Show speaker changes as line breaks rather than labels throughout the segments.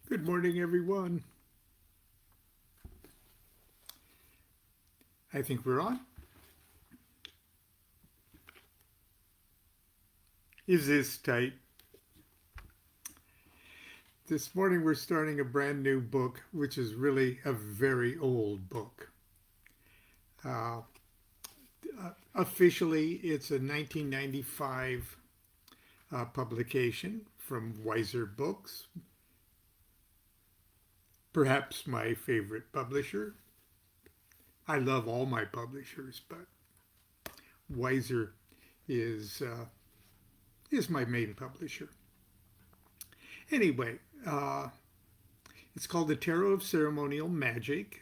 Good morning, everyone. I think we're on. Is this tight? This morning we're starting a brand new book, which is really a very old book. Uh, Officially, it's a 1995 publication from Weiser Books, perhaps my favorite publisher. I love all my publishers, but Weiser is is my main publisher. Anyway, it's called the Tarot of Ceremonial Magick.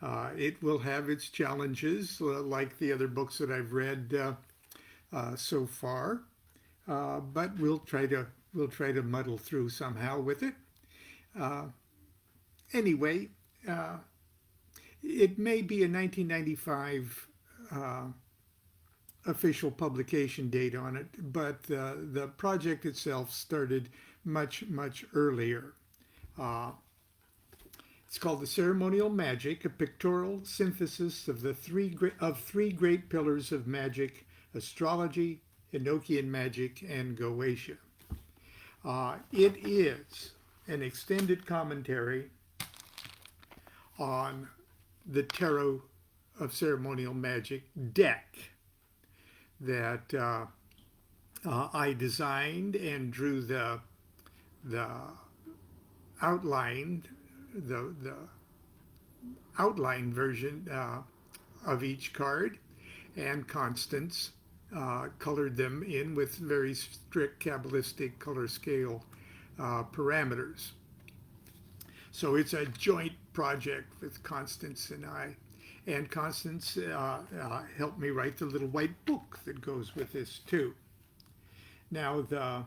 It will have its challenges, like the other books that I've read so far, but we'll try to muddle through somehow with it. Uh, anyway, it may be a 1995 official publication date on it, but the project itself started much earlier. Uh, it's called the Ceremonial Magick, a pictorial synthesis of three great pillars of magic: astrology, Enochian magic, and Goetia. It is an extended commentary on the Tarot of Ceremonial Magick deck that I designed and drew the outline the outline version of each card, and Constance colored them in with very strict Kabbalistic color scale parameters. So it's a joint project with Constance and I. And Constance helped me write the little white book that goes with this too. Now the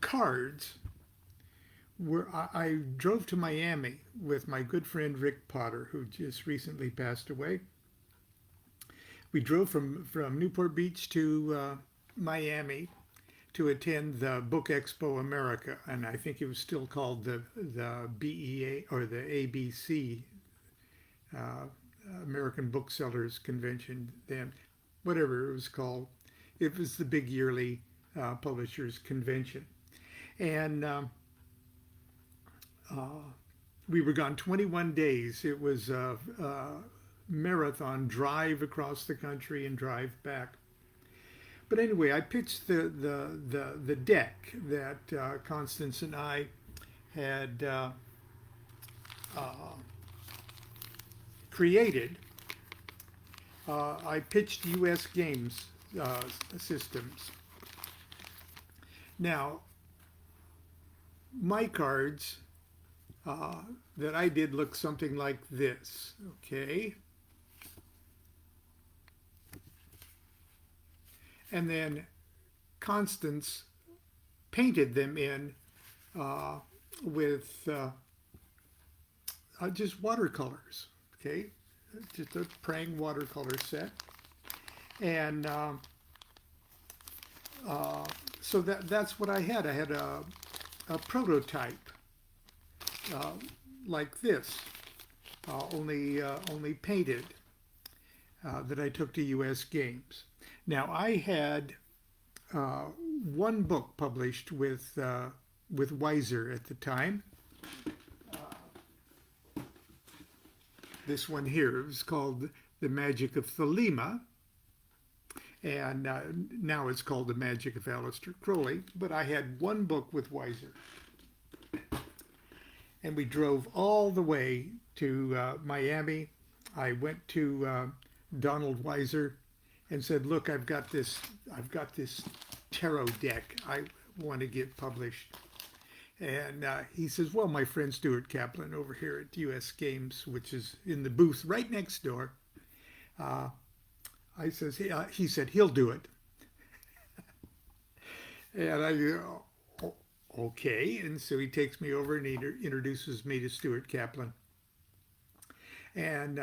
cards were, I drove to Miami with my good friend Rick Potter, who just recently passed away. We drove from Newport Beach to Miami to attend the Book Expo America, and I think it was still called the BEA or the ABC, uh, American Booksellers Convention then, whatever it was called. It was the big yearly publishers convention, and we were gone 21 days. It was a marathon drive across the country and drive back. But anyway, I pitched the deck that Constance and I had created. I pitched U.S. Games systems. Now, my cards that I did look something like this. Okay. And then Constance painted them in with just watercolors. Okay, just a praying watercolor set, and so that's what I had. I had a prototype like this, only painted, that I took to U.S. Games. Now I had one book published with Weiser at the time. This one here, it was called The Magic of Thelema, and now it's called The Magic of Aleister Crowley. But I had one book with Weiser, and we drove all the way to Miami. I went to Donald Weiser and said, "Look, I've got this tarot deck I want to get published." And he says, "Well, my friend Stuart Kaplan over here at U.S. Games, which is in the booth right next door," he said he'll do it. And I go, "Okay." And so he takes me over and he introduces me to Stuart Kaplan. And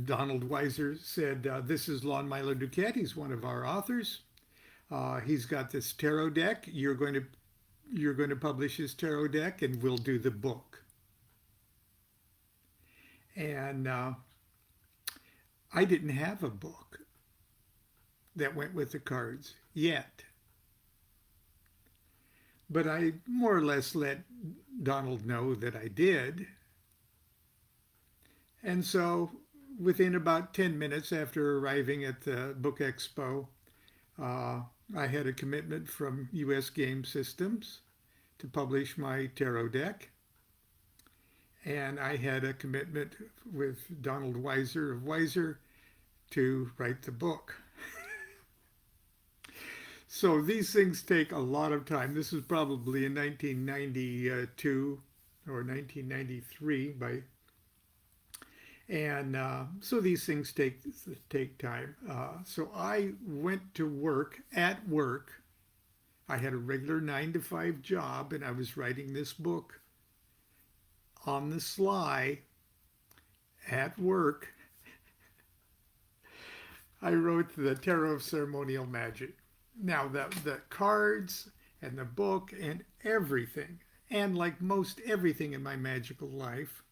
Donald Weiser said, "This is Lon Milo DuQuette. He's one of our authors. He's got this tarot deck. You're going to you're going to publish this tarot deck and we'll do the book. And I didn't have a book that went with the cards yet. But I more or less let Donald know that I did. And so within about 10 minutes after arriving at the book expo, I had a commitment from US Game Systems to publish my tarot deck. And I had a commitment with Donald Weiser of Weiser to write the book. So these things take a lot of time. This was probably in 1992 or 1993 and so these things take time. So I went to work at work. I had a regular 9-to-5 job, and I was writing this book on the sly at work. I wrote the Tarot of Ceremonial Magick. Now the cards and the book and everything, and like most everything in my magical life,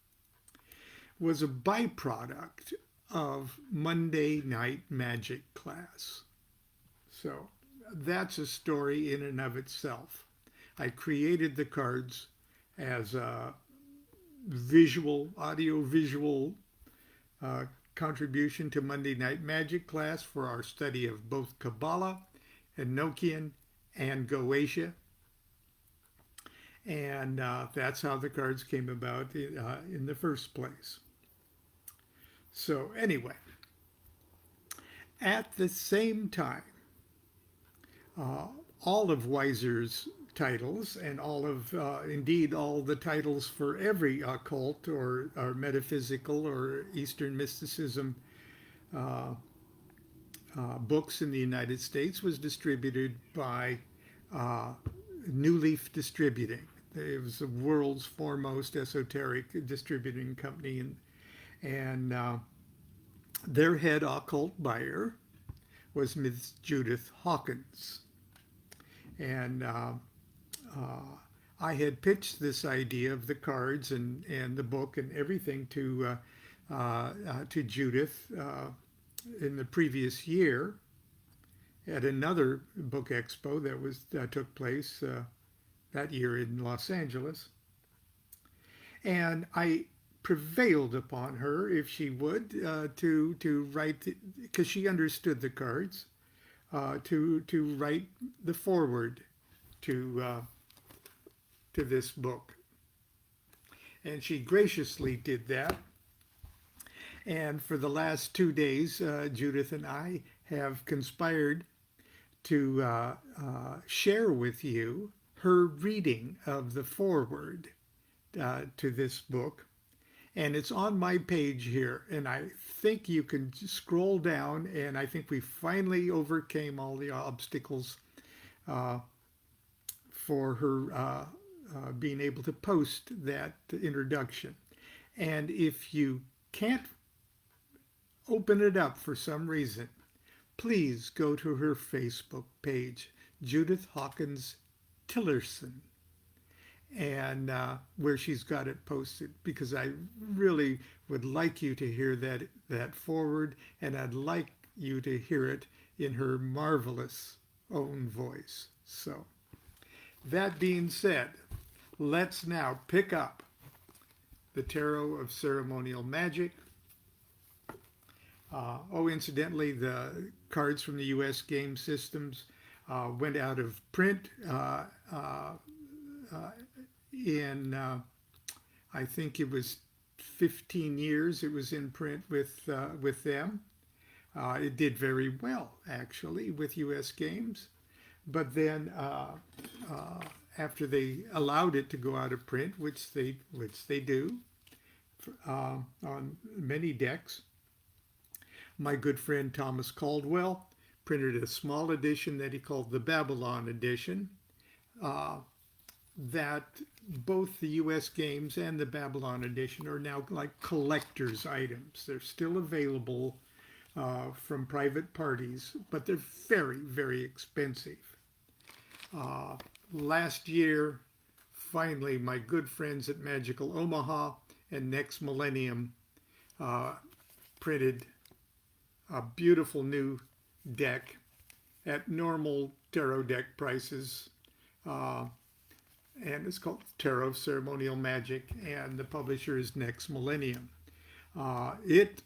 was a byproduct of Monday night magic class. So that's a story in and of itself. I created the cards as a audio-visual contribution to Monday night magic class for our study of both Kabbalah, Enochian, and Goetia. And that's how the cards came about in the first place. So anyway, at the same time, all of Weiser's titles and indeed all the titles for every occult or metaphysical or Eastern mysticism books in the United States was distributed by New Leaf Distributing. It was the world's foremost esoteric distributing company, and their head occult buyer was Miss Judith Hawkins. And I had pitched this idea of the cards and the book and everything to Judith in the previous year at another book expo that took place that year in Los Angeles. And I prevailed upon her, if she would, to write, because she understood the cards, to write the foreword to this book. And she graciously did that. And for the last 2 days, Judith and I have conspired to share with you her reading of the foreword to this book. And it's on my page here. And I think you can scroll down, and I think we finally overcame all the obstacles for her being able to post that introduction. And if you can't open it up for some reason, please go to her Facebook page, Judith Hawkins Tillerson, and where she's got it posted, because I really would like you to hear that forward, and I'd like you to hear it in her marvelous own voice. So that being said, let's now pick up the Tarot of Ceremonial Magick. Incidentally, the cards from the US Game Systems went out of print in, I think it was 15 years it was in print with them. It did very well, actually, with US Games. But then after they allowed it to go out of print, which they do on many decks, my good friend Thomas Caldwell printed a small edition that he called the Babylon edition, that both the US Games and the Babylon edition are now like collector's items. They're still available from private parties, but they're very, very expensive. last year, finally, my good friends at Magical Omaha and Next Millennium uh, printed a beautiful new deck at normal tarot deck prices. Uh, and it's called Tarot Ceremonial Magick, and the publisher is Next Millennium. It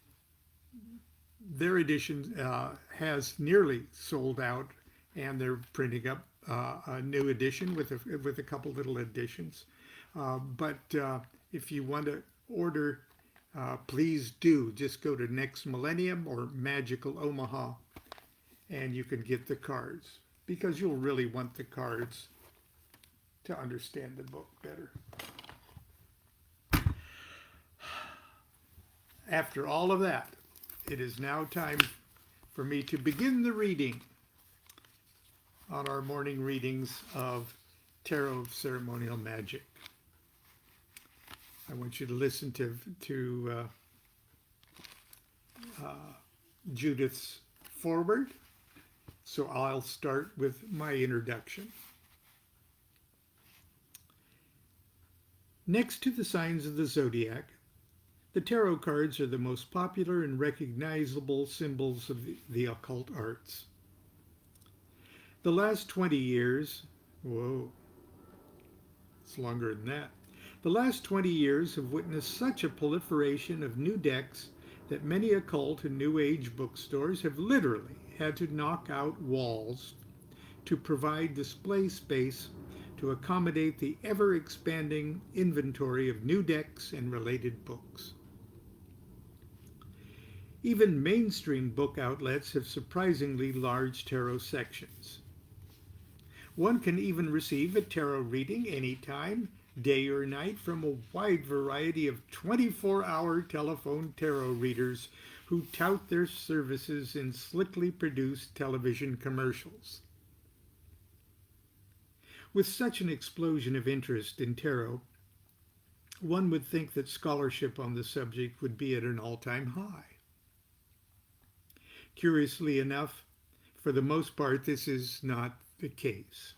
Their edition has nearly sold out, and they're printing up a new edition with a couple little additions. But if you want to order, please do just go to Next Millennium or Magical Omaha, and you can get the cards, because you'll really want the cards to understand the book better. After all of that, it is now time for me to begin the reading on our morning readings of Tarot Ceremonial Magick. I want you to listen to Judith's foreword, so I'll start with my introduction. Next to the signs of the zodiac, the tarot cards are the most popular and recognizable symbols of the occult arts. The last 20 years, whoa, it's longer than that. The last 20 years have witnessed such a proliferation of new decks that many occult and New Age bookstores have literally had to knock out walls to provide display space to accommodate the ever-expanding inventory of new decks and related books. Even mainstream book outlets have surprisingly large tarot sections. One can even receive a tarot reading anytime, day or night, from a wide variety of 24-hour telephone tarot readers who tout their services in slickly produced television commercials. With such an explosion of interest in tarot, one would think that scholarship on the subject would be at an all-time high. Curiously enough, for the most part, this is not the case.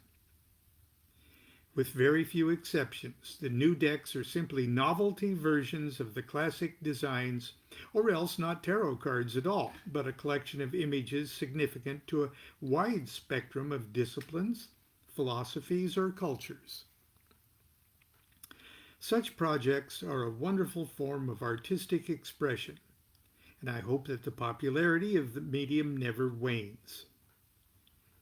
With very few exceptions, the new decks are simply novelty versions of the classic designs, or else not tarot cards at all, but a collection of images significant to a wide spectrum of disciplines, philosophies, or cultures. Such projects are a wonderful form of artistic expression, and I hope that the popularity of the medium never wanes.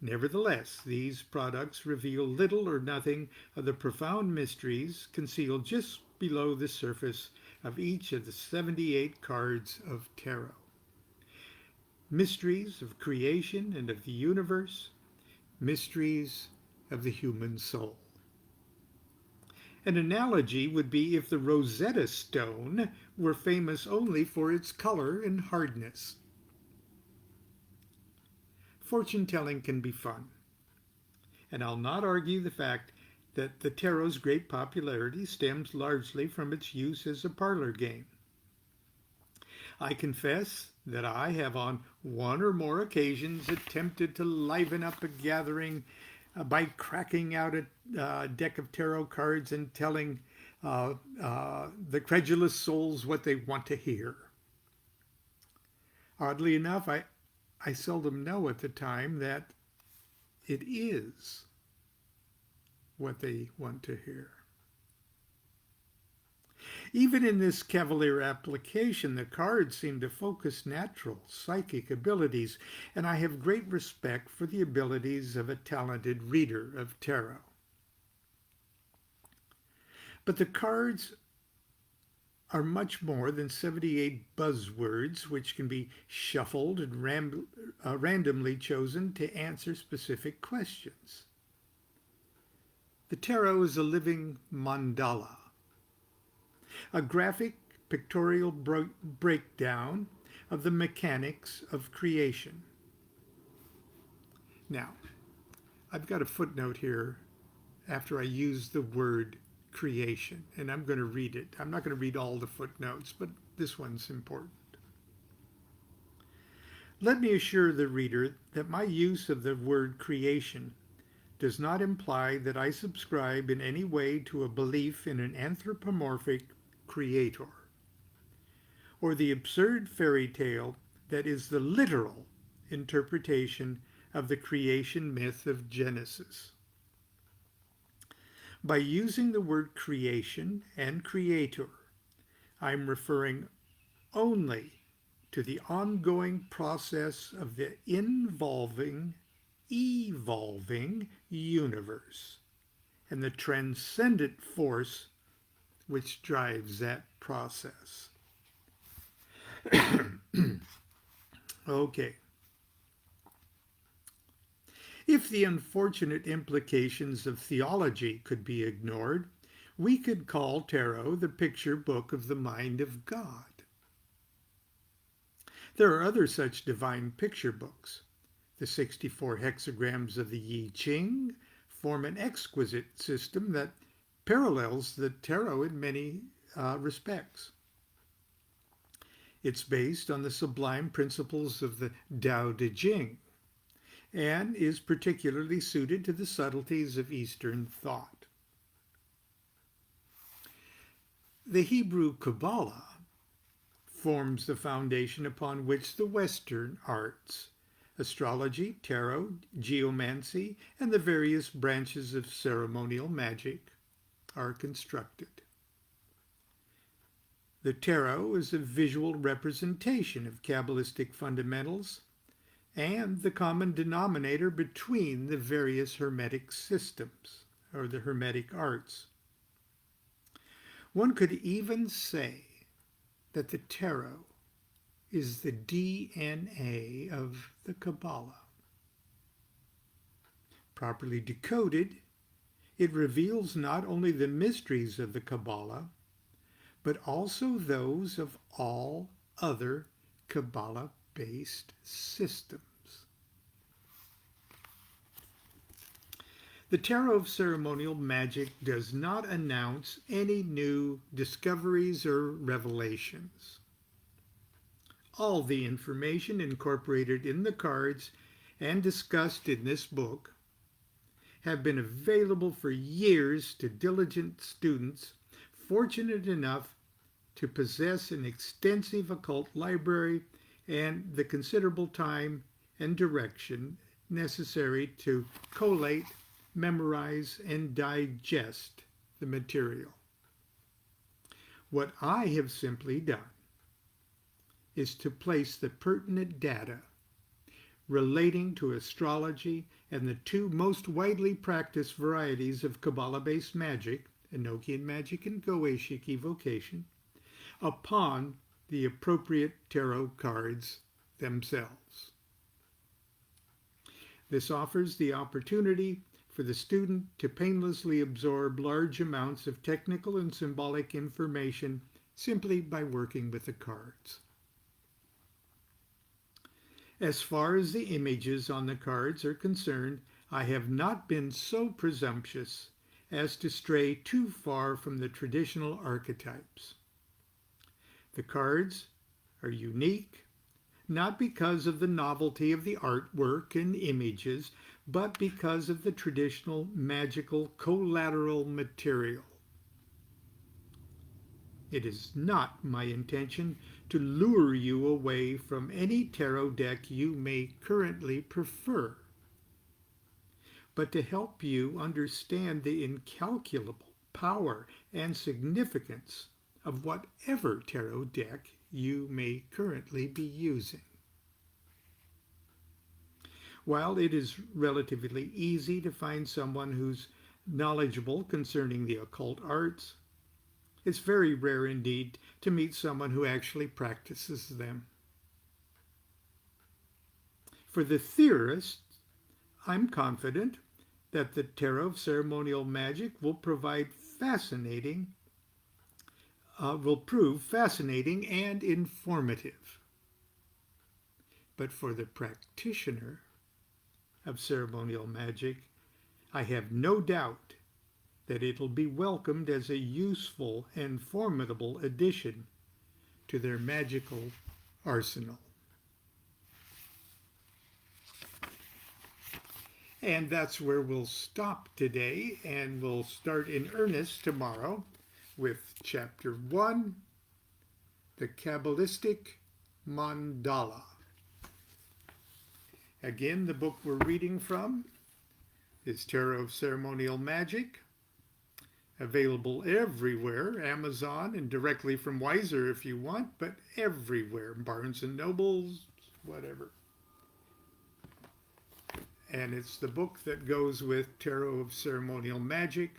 Nevertheless, these products reveal little or nothing of the profound mysteries concealed just below the surface of each of the 78 cards of tarot. Mysteries of creation and of the universe, mysteries of the human soul. An analogy would be if the Rosetta Stone were famous only for its color and hardness. Fortune-telling can be fun, and I'll not argue the fact that the tarot's great popularity stems largely from its use as a parlor game. I confess that I have on one or more occasions attempted to liven up a gathering by cracking out a deck of tarot cards and telling the credulous souls what they want to hear. Oddly enough, I seldom know at the time that it is what they want to hear. Even in this cavalier application, the cards seem to focus natural psychic abilities, and I have great respect for the abilities of a talented reader of tarot. But the cards are much more than 78 buzzwords which can be shuffled and randomly chosen to answer specific questions. The tarot is a living mandala, a graphic pictorial breakdown of the mechanics of creation. Now, I've got a footnote here after I use the word creation, and I'm going to read it. I'm not going to read all the footnotes, but this one's important. Let me assure the reader that my use of the word creation does not imply that I subscribe in any way to a belief in an anthropomorphic creator, or the absurd fairy tale that is the literal interpretation of the creation myth of Genesis. By using the word creation and creator, I'm referring only to the ongoing process of the evolving universe and the transcendent force which drives that process. Okay. If the unfortunate implications of theology could be ignored, we could call tarot the picture book of the mind of God. There are other such divine picture books. The 64 hexagrams of the I Ching form an exquisite system that parallels the tarot in many respects. It's based on the sublime principles of the Tao Te Ching and is particularly suited to the subtleties of Eastern thought. The Hebrew Kabbalah forms the foundation upon which the Western arts, astrology, tarot, geomancy, and the various branches of ceremonial magic, are constructed. The tarot is a visual representation of Kabbalistic fundamentals and the common denominator between the various Hermetic systems, or the Hermetic arts. One could even say that the tarot is the DNA of the Kabbalah. Properly decoded, it reveals not only the mysteries of the Kabbalah, but also those of all other Kabbalah-based systems. The Tarot of Ceremonial Magic does not announce any new discoveries or revelations. All the information incorporated in the cards and discussed in this book have been available for years to diligent students fortunate enough to possess an extensive occult library and the considerable time and direction necessary to collate, memorize, and digest the material. What I have simply done is to place the pertinent data relating to astrology and the two most widely practiced varieties of Kabbalah-based magic, Enochian magic and Goetic evocation, upon the appropriate tarot cards themselves. This offers the opportunity for the student to painlessly absorb large amounts of technical and symbolic information simply by working with the cards. As far as the images on the cards are concerned, I have not been so presumptuous as to stray too far from the traditional archetypes. The cards are unique, not because of the novelty of the artwork and images, but because of the traditional magical collateral material. It is not my intention to lure you away from any tarot deck you may currently prefer, but to help you understand the incalculable power and significance of whatever tarot deck you may currently be using. While it is relatively easy to find someone who's knowledgeable concerning the occult arts, it's very rare indeed to meet someone who actually practices them. For the theorists, I'm confident that the Tarot of Ceremonial Magic will prove fascinating and informative. But for the practitioner of ceremonial magic, I have no doubt that it'll be welcomed as a useful and formidable addition to their magical arsenal. And that's where we'll stop today, and we'll start in earnest tomorrow with Chapter 1, the Kabbalistic Mandala. Again, the book we're reading from is Tarot of Ceremonial Magick, available everywhere, Amazon, and directly from Weiser if you want, but everywhere, Barnes & Nobles, whatever. And it's the book that goes with Tarot of Ceremonial Magick,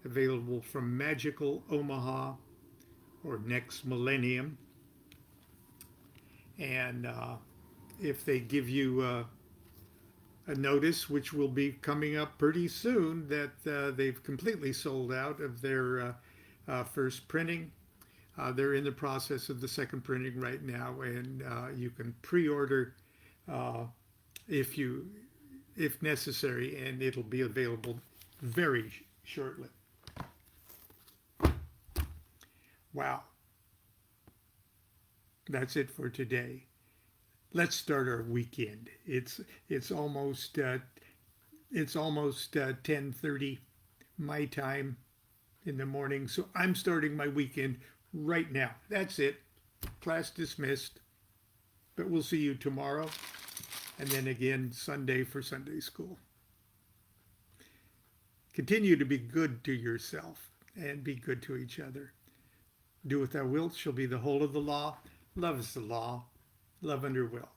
available from Magical Omaha or Next Millennium. And if they give you a notice, which will be coming up pretty soon, that they've completely sold out of their first printing. They're in the process of the second printing right now, and you can pre-order if necessary, and it'll be available very shortly. Wow. That's it for today. Let's start our weekend. It's almost 10:30 my time in the morning, so I'm starting my weekend right now. That's it. Class dismissed. But we'll see you tomorrow, and then again Sunday for Sunday school. Continue to be good to yourself and be good to each other. Do what thou wilt shall be the whole of the law. Love is the law. Love under will.